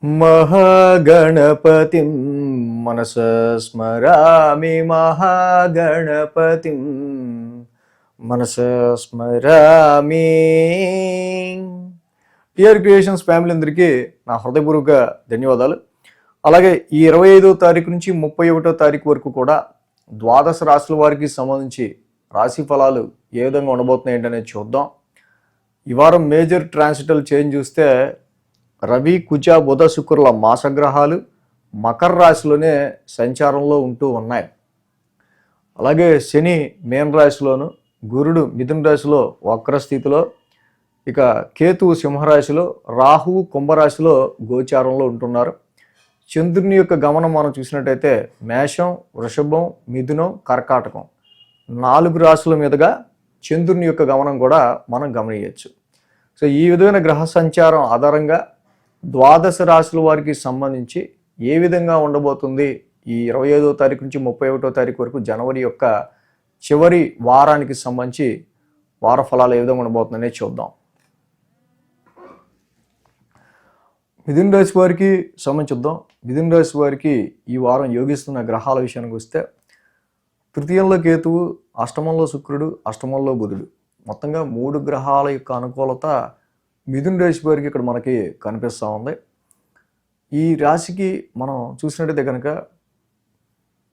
महागणपतिं मनसा स्मरामि महागणपतिं మనసా స్మరామి. TR creations family అందరికీ నా హృదయపూర్వక ధన్యవాదాలు. అలాగే ఈ 25వ తారీఖు నుంచి 31వ తారీఖు వరకు కూడా ద్వాదశ రాశుల వారికి సంబంధించి రాశి ఫలాలు ఏ విధంగా ఉండబోతున్నాయి ఏంటనేది చూద్దాం. ఈ వారం మేజర్ ట్రాన్సిటల్ చేంజ్ చూస్తే రవి, కుజ, బుధ, శుక్రుల మాసగ్రహాలు మకర రాశిలోనే సంచారంలో ఉంటూ ఉన్నాయి. అలాగే శని మీన రాశిలోను, గురుడు మిథున రాశిలో వక్ర స్థితిలో, ఇక కేతువు సింహరాశిలో, రాహువు కుంభరాశిలో గోచారంలో ఉంటున్నారు. చంద్రుని యొక్క గమనం మనం చూసినట్టయితే మేషం, వృషభం, మిథునం, కర్కాటకం 4 రాశుల మీదుగా చంద్రుని యొక్క గమనం కూడా మనం గమనించవచ్చు. సో ఈ విధమైన గ్రహ సంచారం ఆధారంగా ద్వాదశ రాశుల వారికి సంబంధించి ఏ విధంగా ఉండబోతుంది ఈ 25వ తారీఖు నుంచి 31వ తారీఖు వరకు జనవరి యొక్క చివరి వారానికి సంబంధించి వార ఫలాలు ఏ విధంగా ఉండబోతుందనే చూద్దాం. మిథున రాశి వారికి సంబంధించుద్దాం. మిథున రాశి వారికి ఈ వారం యోగిస్తున్న గ్రహాల విషయానికి వస్తే తృతీయంలో కేతువు, అష్టమంలో శుక్రుడు, అష్టమంలో బుధుడు, మొత్తంగా 3 గ్రహాల యొక్క అనుకూలత మిథున రాశి వారికి ఇక్కడ మనకి కనిపిస్తూ ఉంది. ఈ రాశికి మనం చూసినట్టయితే కనుక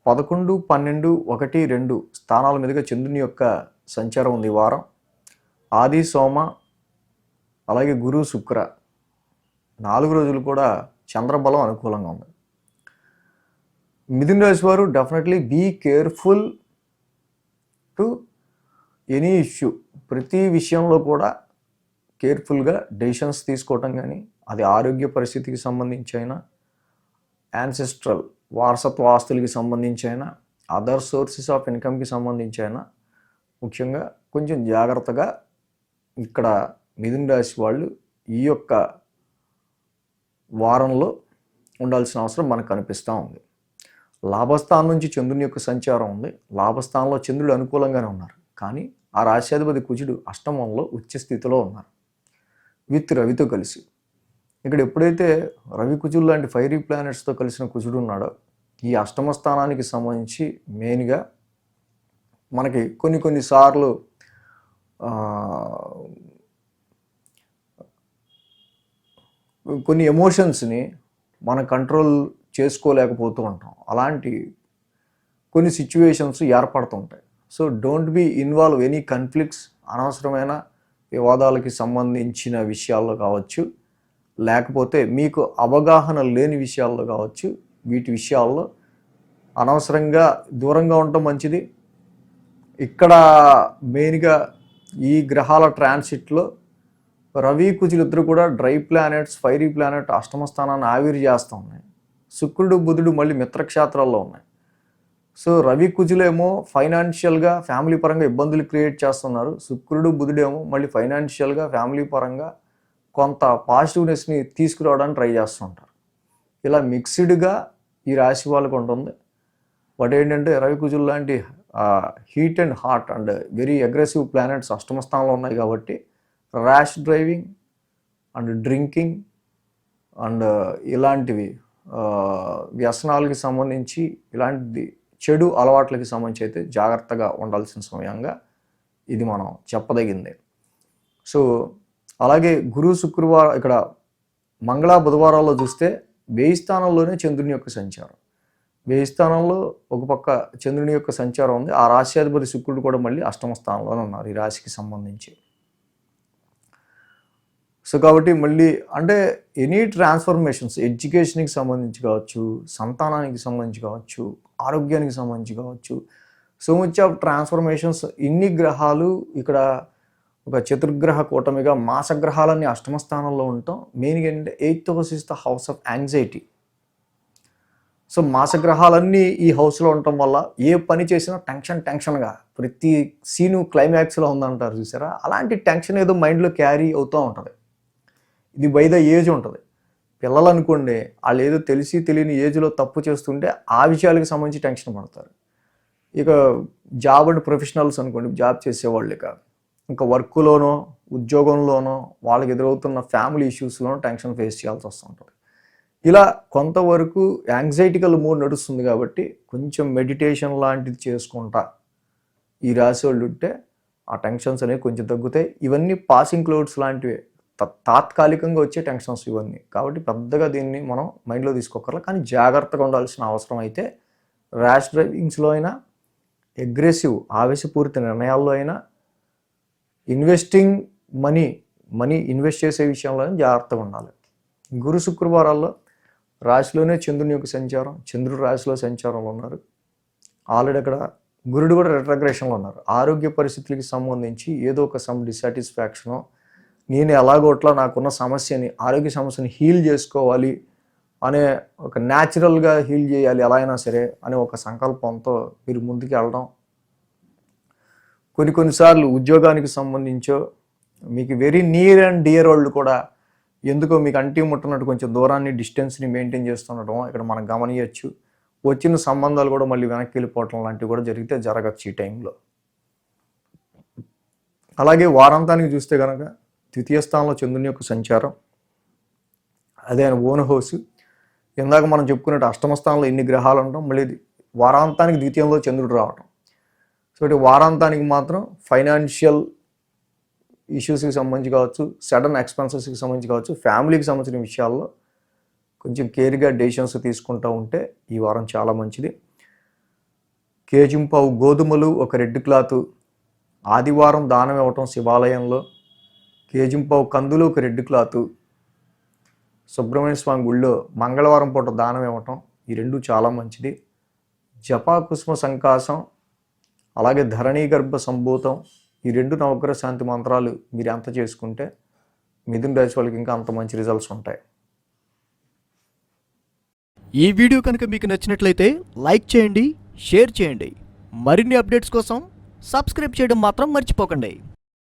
11, 12, 1, 2 స్థానాల మీదుగా చంద్రుని యొక్క సంచారం ఉంది ఈ వారం. ఆది, సోమ, అలాగే గురు, శుక్ర 4 రోజులు కూడా చంద్రబలం అనుకూలంగా ఉంది. మిథున రాశి వారు definitely be careful to any issue. ప్రతి విషయంలో కూడా కేర్ఫుల్గా డెసిషన్స్ తీసుకోవటం, కానీ అది ఆరోగ్య పరిస్థితికి సంబంధించి అయినా, యాన్సెస్ట్రల్ వారసత్వ ఆస్తులకి సంబంధించి అయినా, అదర్ సోర్సెస్ ఆఫ్ ఇన్కమ్కి సంబంధించి అయినా ముఖ్యంగా కొంచెం జాగ్రత్తగా ఇక్కడ మిథున రాశి వాళ్ళు ఈ యొక్క వారంలో ఉండాల్సిన అవసరం మనకు కనిపిస్తూ ఉంది. లాభస్థానం నుంచి చంద్రుని యొక్క సంచారం ఉంది. లాభస్థానంలో చంద్రుడు అనుకూలంగానే ఉన్నారు, కానీ ఆ రాశ్యాధిపతి కుజుడు అష్టమంలో ఉచ్చ స్థితిలో ఉన్నారు విత్ రవితో కలిసి. ఇక్కడ ఎప్పుడైతే రవి, కుజుడు లాంటి ఫైరీ ప్లానెట్స్తో కలిసిన కుజుడు ఉన్నాడో ఈ అష్టమ స్థానానికి సంబంధించి మెయిన్గా మనకి కొన్నిసార్లు కొన్ని ఎమోషన్స్ని మనం కంట్రోల్ చేసుకోలేకపోతూ ఉంటాం. అలాంటి కొన్ని సిచ్యువేషన్స్ ఏర్పడుతుంటాయి. So don't be involve any conflicts. అనవసరమైన వివాదాలకి సంబంధించిన విషయాల్లో కావచ్చు, లేకపోతే మీకు అవగాహన లేని విషయాల్లో కావచ్చు, వీటి విషయాల్లో అనవసరంగా దూరంగా ఉండటం మంచిది. ఇక్కడ మెయిన్గా ఈ గ్రహాల ట్రాన్సిట్లో రవి, కుజులు ఇద్దరు కూడా డ్రై ప్లానెట్స్, ఫైరీ ప్లానెట్ అష్టమ స్థానాన్ని ఆవిరి చేస్తూ ఉన్నాయి. శుక్రుడు, బుధుడు మళ్ళీ మిత్రక్షేత్రాల్లో ఉన్నాయి. సో రవి, కుజులేమో ఫైనాన్షియల్గా ఫ్యామిలీ పరంగా ఇబ్బందులు క్రియేట్ చేస్తున్నారు. శుక్రుడు, బుధుడేమో మళ్ళీ ఫైనాన్షియల్గా ఫ్యామిలీ పరంగా కొంత పాజిటివ్నెస్ని తీసుకురావడానికి ట్రై చేస్తుంటారు. ఇలా మిక్స్డ్గా ఈ రాశి వాళ్ళకు ఉంటుంది. బట్ ఏంటంటే రవి, కుజులు లాంటి heat and hot and very aggressive planets అష్టమ స్థానంలో ఉన్నాయి కాబట్టి rash driving and drinking and ఇలాంటివి వ్యసనాలకి సంబంధించి, ఇలాంటి చెడు అలవాట్లకి సంబంధించి అయితే జాగ్రత్తగా ఉండాల్సిన సమయంగా ఇది మనం చెప్పదగింది. సో అలాగే గురు, శుక్రవారం ఇక్కడ మంగళ, బుధవారాల్లో చూస్తే 1000 స్థానంలోనే చంద్రుని యొక్క సంచారం. 1000 స్థానంలో ఒక పక్క చంద్రుని యొక్క సంచారం ఉంది. ఆ రాశ్యాధిపతి శుక్రుడు కూడా మళ్ళీ అష్టమ స్థానంలోనే ఉన్నారు ఈ రాశికి సంబంధించి. సో కాబట్టి మళ్ళీ అంటే ఎనీ ట్రాన్స్ఫర్మేషన్స్, ఎడ్యుకేషన్కి సంబంధించి కావచ్చు, సంతానానికి సంబంధించి కావచ్చు, ఆరోగ్యానికి సంబంధించి కావచ్చు, సో మచ్ ఆఫ్ ట్రాన్స్ఫర్మేషన్స్. ఇన్ని గ్రహాలు ఇక్కడ ఒక చతుర్గ్రహ కూటమిగా మాసగ్రహాలన్నీ అష్టమ స్థానంలో ఉండటం మెయిన్గా ఏంటంటే 8th house is the house of anxiety. So మాసగ్రహాలన్నీ ఈ హౌస్లో ఉండటం వల్ల ఏ పని చేసినా టెన్షన్గా, ప్రతి సీను క్లైమాక్స్లో ఉందంటారు చూసారా, అలాంటి టెన్షన్ ఏదో మైండ్లో క్యారీ అవుతూ ఉంటుంది. ఇది బై ద ఏజ్ ఉంటుంది. పిల్లలు అనుకోండి, వాళ్ళు ఏదో తెలిసి తెలియని ఏజ్లో తప్పు చేస్తుంటే ఆ విషయాలకు సంబంధించి టెన్షన్ పడతారు. ఇక జాబ్ అండ్ ప్రొఫెషనల్స్ అనుకోండి, జాబ్ చేసేవాళ్ళు ఇంకా వర్క్లోనో ఉద్యోగంలోనో వాళ్ళకి ఎదురవుతున్న ఫ్యామిలీ ఇష్యూస్లోనో టెన్షన్ ఫేస్ చేయాల్సి వస్తుంటుంది. ఇలా కొంతవరకు యాంగ్జైటికల్ మూడ్ నడుస్తుంది కాబట్టి కొంచెం మెడిటేషన్ లాంటిది చేసుకుంటా ఈ రాశి వాళ్ళు ఉంటే ఆ టెన్షన్స్ అనేవి కొంచెం తగ్గుతాయి. ఇవన్నీ పాసింగ్ క్లౌడ్స్ లాంటివే, తాత్కాలికంగా వచ్చే టెన్షన్స్ ఇవన్నీ. కాబట్టి పెద్దగా దీన్ని మనం మైండ్లో తీసుకోకర్లా. కానీ జాగ్రత్తగా ఉండాల్సిన అవసరం అయితే ర్యాష్ డ్రైవింగ్స్లో అయినా, అగ్రెసివ్ ఆవేశపూరిత నిర్ణయాల్లో అయినా, ఇన్వెస్టింగ్ మనీ ఇన్వెస్ట్ చేసే విషయంలో జాగ్రత్తగా ఉండాలి. గురు శుక్రవారాల్లో రాశిలోనే చంద్రుని యొక్క సంచారం, చంద్రుడు రాశిలో సంచారంలో ఉన్నారు. ఆల్రెడీ అక్కడ గురుడు కూడా రెట్రగ్రేషన్లో ఉన్నారు. ఆరోగ్య పరిస్థితులకి సంబంధించి ఏదో ఒక డిసాటిస్ఫాక్షను, నేను ఎలాగోట్లా నాకున్న ఆరోగ్య సమస్యని హీల్ చేసుకోవాలి అనే ఒక న్యాచురల్గా హీల్ చేయాలి ఎలా అయినా సరే అనే ఒక సంకల్పంతో మీరు ముందుకు వెళ్ళడం. కొన్నిసార్లు ఉద్యోగానికి సంబంధించో మీకు వెరీ నియర్ అండ్ డియర్ వాళ్ళు కూడా ఎందుకో మీకు అంటి ముట్టనట్టు కొంచెం దూరాన్ని, డిస్టెన్స్ని మెయింటైన్ చేస్తుండటం ఇక్కడ మనం గమనించవచ్చు. వచ్చిన సంబంధాలు కూడా మళ్ళీ వెనక్కి వెళ్ళిపోవటం లాంటివి కూడా జరగచ్చు ఈ టైంలో. అలాగే వారాంతానికి చూస్తే కనుక ద్వితీయ స్థానంలో చంద్రుని యొక్క సంచారం, అదే ఓన్ హౌస్. ఇందాక మనం చెప్పుకున్నట్టు అష్టమ స్థానంలో ఎన్ని గ్రహాలు ఉండటం, మళ్ళీ వారాంతానికి ద్వితీయంలో చంద్రుడు రావటం. సో వారాంతానికి మాత్రం ఫైనాన్షియల్ ఇష్యూస్కి సంబంధించి కావచ్చు, సడన్ ఎక్స్పెన్సెస్కి సంబంధించి కావచ్చు, ఫ్యామిలీకి సంబంధించిన విషయాల్లో కొంచెం కేర్గా డెసిషన్స్ తీసుకుంటూ ఉంటే ఈ వారం చాలా మంచిది. కేజింపావు గోధుమలు, ఒక రెడ్ క్లాత్ ఆదివారం దానం ఇవ్వటం శివాలయంలో, కేజింపావు కందులు, ఒక రెడ్ క్లాత్ సుబ్రహ్మణ్య స్వామి గుళ్ళో మంగళవారం పూట దానం ఇవ్వటం, ఈ రెండు చాలా మంచిది. జపా కుసుమ సంకాసం, అలాగే ధరణీ గర్భ సంభూతం, ఈ రెండు నవగ్రహ శాంతి మంత్రాలు మీరు ఎంత చేసుకుంటే మిథున రాశి వాళ్ళకి ఇంకా అంత మంచి రిజల్ట్స్ ఉంటాయి. ఈ వీడియో కనుక మీకు నచ్చినట్లయితే లైక్ చేయండి, షేర్ చేయండి. మరిన్ని అప్డేట్స్ కోసం సబ్స్క్రైబ్ చేయడం మాత్రం మర్చిపోకండి.